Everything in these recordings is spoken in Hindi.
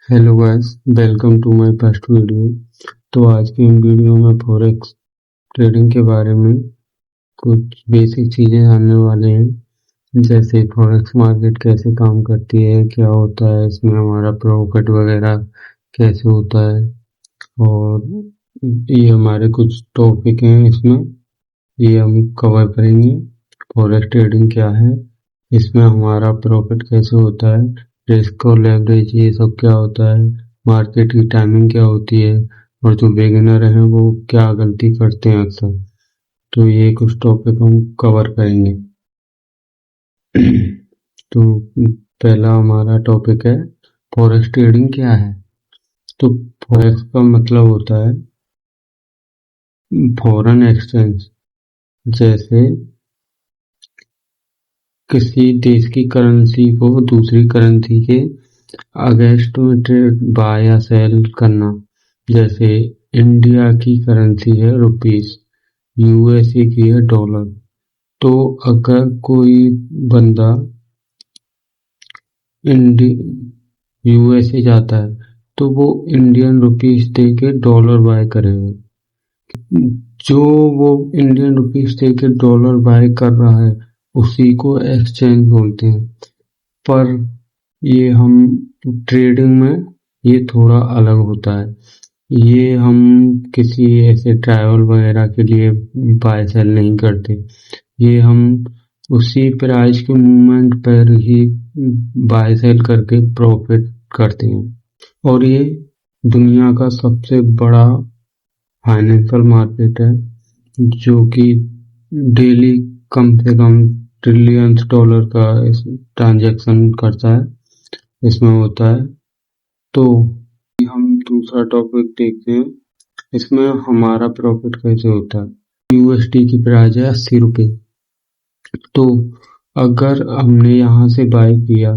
Hello guys, welcome to my first video. तो आज की वीडियो में फॉरेक्स ट्रेडिंग के बारे में कुछ बेसिक चीज़ें जानने वाले हैं। जैसे फॉरेक्स मार्केट कैसे काम करती है, क्या होता है इसमें, हमारा प्रॉफिट वगैरह कैसे होता है। और ये हमारे कुछ टॉपिक हैं इसमें, ये हम कवर करेंगे। फॉरेक्स ट्रेडिंग क्या है, इसमें हमारा प्रॉफिट कैसे होता है, रिस्क और लेवरेज ये सब क्या होता है, मार्केट की टाइमिंग क्या होती है, और जो बिगिनर हैं वो क्या गलती करते हैं अक्सर। तो ये कुछ टॉपिक हम कवर करेंगे। तो पहला हमारा टॉपिक है फॉरेक्स ट्रेडिंग क्या है। तो फॉरेक्स का मतलब होता है फॉरेन एक्सचेंज। जैसे किसी देश की करेंसी को दूसरी करेंसी के अगेंस्ट में ट्रेड बाय या सेल करना। जैसे इंडिया की करेंसी है रुपीस, यूएसए की है डॉलर। तो अगर कोई बंदा यूएसए जाता है तो वो इंडियन रुपीस दे के डॉलर बाय करेगा। जो वो इंडियन रुपीस दे के डॉलर बाय कर रहा है उसी को एक्सचेंज बोलते हैं। पर ये हम ट्रेडिंग में ये थोड़ा अलग होता है। ये हम किसी ऐसे ट्रैवल वगैरह के लिए बाय सेल नहीं करते। ये हम उसी प्राइस के मूवमेंट पर ही बाय सेल करके प्रॉफिट करते हैं। और ये दुनिया का सबसे बड़ा फाइनेंशियल मार्केट है, जो कि डेली कम से कम ट्रिलियंस डॉलर का ट्रांजैक्शन करता है, इसमें होता है। तो हम दूसरा टॉपिक देखते हैं, इसमें हमारा प्रॉफिट कैसे होता है। यूएसडी की प्राइस है 80 रुपये। तो अगर हमने यहाँ से बाय किया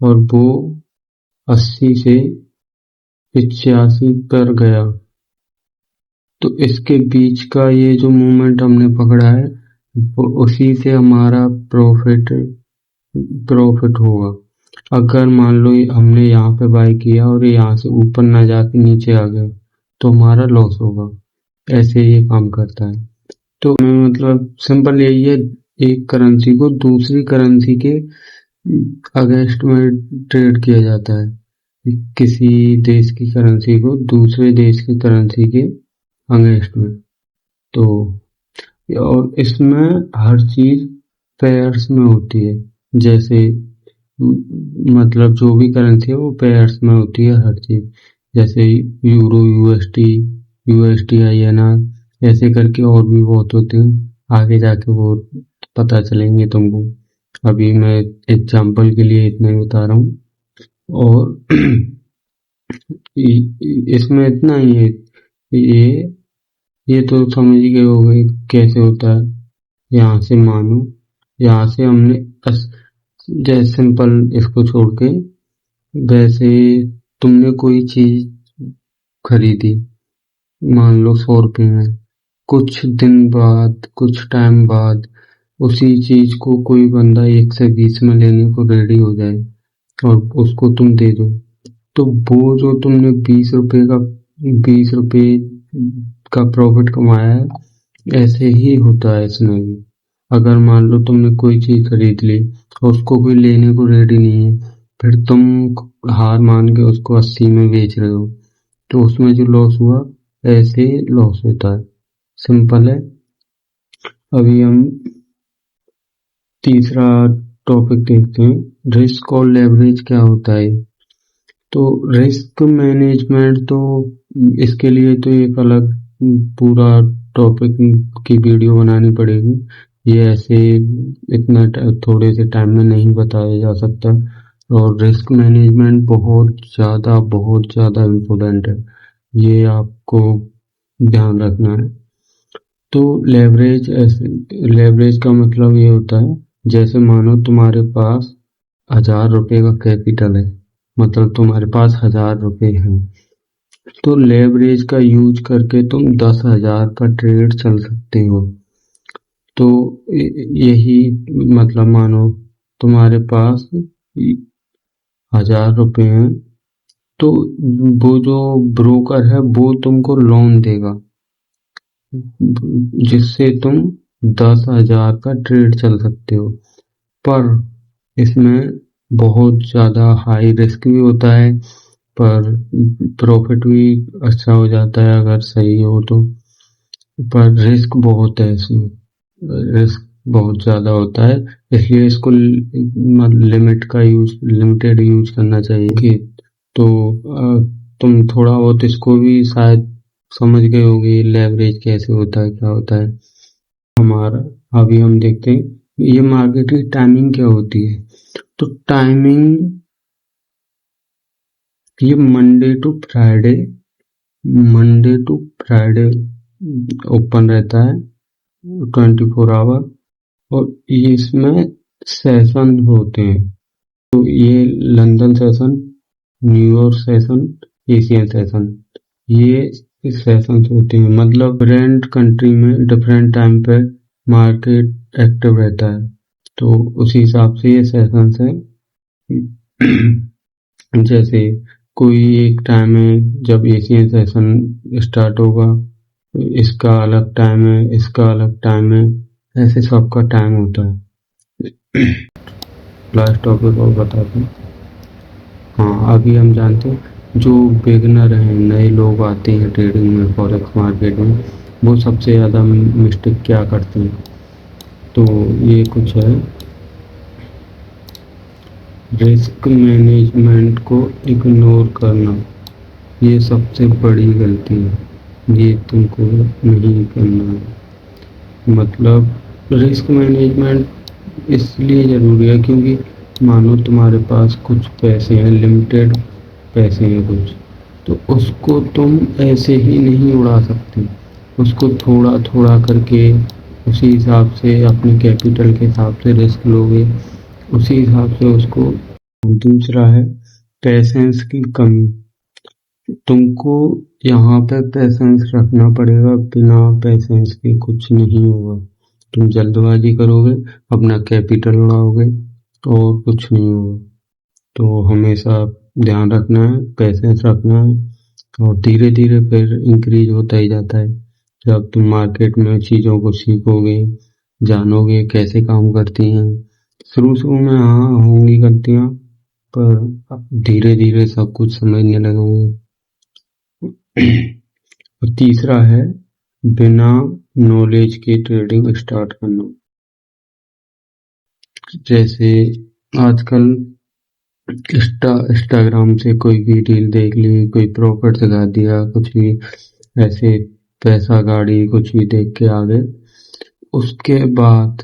और वो 80 से 85 पर गया, तो इसके बीच का ये जो मूवमेंट हमने पकड़ा है वो उसी से हमारा प्रॉफिट होगा। अगर मान लो हमने यहाँ पे बाय किया और यहाँ से ऊपर ना जाके नीचे आ गया तो हमारा लॉस होगा। ऐसे ये काम करता है। तो मतलब सिंपल यही है, एक करेंसी को दूसरी करेंसी के अगेंस्ट में ट्रेड किया जाता है। किसी देश की करेंसी को दूसरे देश की करेंसी के अगेंस्ट में। तो और इसमें हर चीज पेयर्स में होती है। जैसे मतलब जो भी करेंसी है वो पेयर्स में होती है हर चीज। जैसे यूरो यूएसटी, यूएसटी आईएनआर, ऐसे करके और भी बहुत होते हैं, आगे जाके वो पता चलेंगे तुमको। अभी मैं एग्जांपल के लिए इतना ही बता रहा हूँ। और इसमें इतना ही है, ये तो समझ ही गए हो गए कैसे होता है। यहाँ से मानो, यहाँ से हमने जैसे सिंपल इसको छोड़ के, वैसे तुमने कोई चीज खरीदी, मान लो 100 रुपये में। कुछ दिन बाद, कुछ टाइम बाद उसी चीज को कोई बंदा 120 में लेने को रेडी हो जाए और उसको तुम दे दो, तो वो जो तुमने 20 रुपये का प्रॉफिट कमाया है, ऐसे ही होता है इसमें भी। अगर मान लो तुमने कोई चीज खरीद ली और उसको कोई लेने को रेडी नहीं है, फिर तुम हार मान के उसको 80 में बेच रहे हो, तो उसमें जो लॉस हुआ ऐसे लॉस होता है। सिंपल है। अभी हम तीसरा टॉपिक देखते हैं, रिस्क और लेवरेज क्या होता है। तो रिस्क मैनेजमेंट, तो इसके लिए तो एक अलग पूरा टॉपिक की वीडियो बनानी पड़ेगी। ये ऐसे इतना थोड़े से टाइम में नहीं बताया जा सकता। और रिस्क मैनेजमेंट बहुत ज़्यादा इम्पोर्टेंट है, ये आपको ध्यान रखना है। तो लेवरेज का मतलब ये होता है, जैसे मानो तुम्हारे पास 1000 रुपये का कैपिटल है, मतलब तुम्हारे पास 1000 रुपये हैं, तो लेवरेज का यूज करके तुम 10,000 का ट्रेड चल सकते हो। तो यही मतलब मानो तुम्हारे पास 1000 रुपये हैं, तो वो जो ब्रोकर है वो तुमको लोन देगा जिससे तुम 10,000 का ट्रेड चल सकते हो। पर इसमें बहुत ज़्यादा हाई रिस्क भी होता है, पर प्रॉफिट भी अच्छा हो जाता है अगर सही हो तो। पर रिस्क बहुत है इसमें, रिस्क बहुत ज़्यादा होता है, इसलिए इसको लिमिटेड यूज करना चाहिए कि तो तुम थोड़ा बहुत इसको भी शायद समझ गए होगे लेवरेज कैसे होता है, क्या होता है हमारा। अभी हम देखते हैं ये मार्केट की टाइमिंग क्या होती है। तो टाइमिंग ये मंडे टू फ्राइडे ओपन रहता है 24 आवर, और ये इसमें सेशन होते हैं। तो ये London session, New York session, Asian session, ये सेशन होते हैं। मतलब डिफरेंट कंट्री में डिफरेंट टाइम पे मार्केट एक्टिव रहता है, तो उसी हिसाब से ये सेशंस है। जैसे कोई एक टाइम है जब एशियन सेशन स्टार्ट होगा, इसका अलग टाइम है, इसका अलग टाइम है, ऐसे सबका टाइम होता है। लास्ट टॉपिक और बताते हैं। हाँ, अभी हम जानते हैं जो बिगनर हैं, नए लोग आते हैं ट्रेडिंग में, फॉरेक्स मार्केट में, वो सबसे ज़्यादा मिस्टेक क्या करते हैं। तो ये कुछ है, रिस्क मैनेजमेंट को इग्नोर करना, ये सबसे बड़ी गलती है, ये तुमको नहीं करना है। मतलब रिस्क मैनेजमेंट इसलिए ज़रूरी है क्योंकि मानो तुम्हारे पास कुछ पैसे हैं, लिमिटेड पैसे हैं कुछ, तो उसको तुम ऐसे ही नहीं उड़ा सकते, उसको थोड़ा थोड़ा करके उसी हिसाब से अपने कैपिटल के हिसाब से रिस्क लोगे, उसी हिसाब से उसको। दूसरा है पेशेंस की कमी, तुमको यहाँ पे पेशेंस रखना पड़ेगा, बिना पेशेंस के कुछ नहीं होगा। तुम जल्दबाजी करोगे, अपना कैपिटल उड़ाओगे और कुछ नहीं होगा। तो हमेशा ध्यान रखना है, पेशेंस रखना है, और धीरे धीरे फिर इंक्रीज होता ही जाता है। जब तुम मार्केट में चीज़ों को सीखोगे, जानोगे कैसे काम करती हैं। शुरू में हाँ होंगी गलतियाँ, पर धीरे धीरे सब कुछ समझने लगोगे। और तीसरा है बिना नॉलेज के ट्रेडिंग स्टार्ट करना। जैसे आजकल इंस्टाग्राम से कोई भी रील देख ली, कोई प्रॉफिट दिखा दिया, कुछ भी ऐसे पैसा गाड़ी कुछ भी देख के आ गए, उसके बाद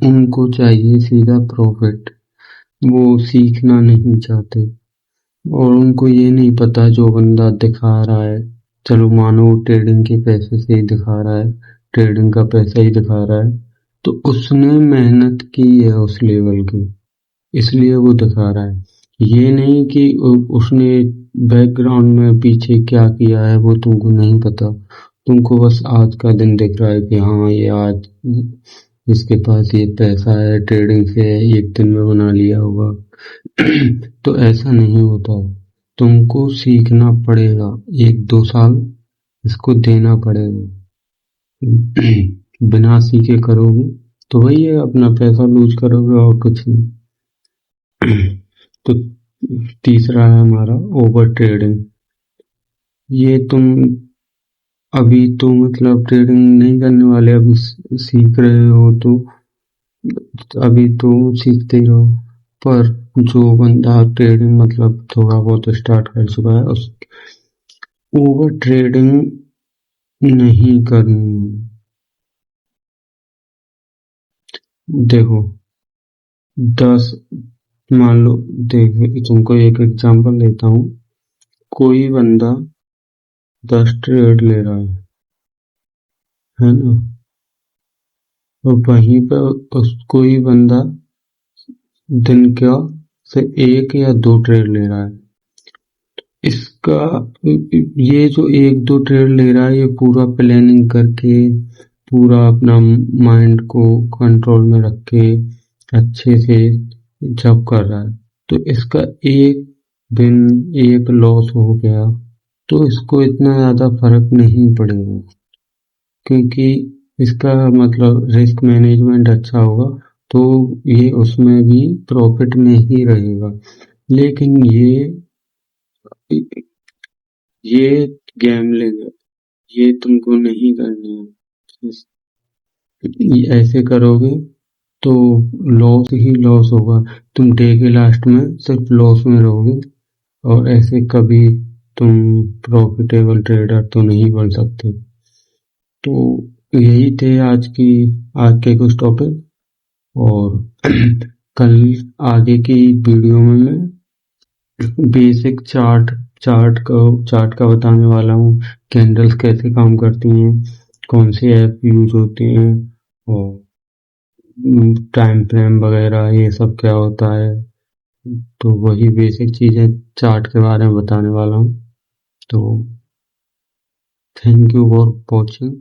उनको चाहिए सीधा प्रॉफिट, वो सीखना नहीं चाहते। और उनको ये नहीं पता जो बंदा दिखा रहा है, चलो मानो ट्रेडिंग के पैसे से ही दिखा रहा है, ट्रेडिंग का पैसा ही दिखा रहा है, तो उसने मेहनत की है उस लेवल की, इसलिए वो दिखा रहा है। ये नहीं कि उसने बैकग्राउंड में पीछे क्या किया है वो तुमको नहीं पता, तुमको बस आज का दिन दिख रहा है कि हाँ ये आज इसके पास ये पैसा है, ट्रेडिंग से एक दिन में बना लिया होगा। तो ऐसा नहीं होता, तुमको सीखना पड़ेगा, 1-2 साल इसको देना पड़ेगा। बिना सीखे करोगे तो वही है, अपना पैसा लूज करोगे और कुछ नहीं। तो तीसरा है हमारा ओवर ट्रेडिंग। ये तुम अभी तो मतलब ट्रेडिंग नहीं करने वाले, अभी सीख रहे हो, तो अभी तो सीखते ही रहो। पर जो बंदा ट्रेडिंग मतलब थोड़ा बहुत स्टार्ट कर चुका है, उस ओवर ट्रेडिंग नहीं करनी। देखो 10 मान लो, देख तुमको एक एग्जांपल देता हूँ। कोई बंदा 10 ट्रेड ले रहा है ना, और वहीं पर कोई बंदा दिन का से 1 या 2 ट्रेड ले रहा है। इसका ये जो 1-2 ट्रेड ले रहा है, ये पूरा प्लानिंग करके, पूरा अपना माइंड को कंट्रोल में रख के अच्छे से जब कर रहा है, तो इसका एक बिन एक लॉस हो गया तो इसको इतना ज़्यादा फर्क नहीं पड़ेगा, क्योंकि इसका मतलब रिस्क मैनेजमेंट अच्छा होगा तो ये उसमें भी प्रॉफिट में ही रहेगा। लेकिन ये गैम्बलिंग है, ये तुमको नहीं करना है। ऐसे करोगे तो लॉस ही लॉस होगा, तुम डे के लास्ट में सिर्फ लॉस में रहोगे और ऐसे कभी तुम प्रॉफिटेबल ट्रेडर तो नहीं बन सकते। तो यही थे आज के कुछ टॉपिक, और कल आगे की वीडियो में मैं बेसिक चार्ट का बताने वाला हूँ, कैंडल्स कैसे काम करती हैं, कौन से ऐप यूज होते हैं, और टाइम फ्रेम वगैरह ये सब क्या होता है। तो वही बेसिक चीज़ें चार्ट के बारे में बताने वाला हूँ। तो थैंक यू फॉर वॉचिंग।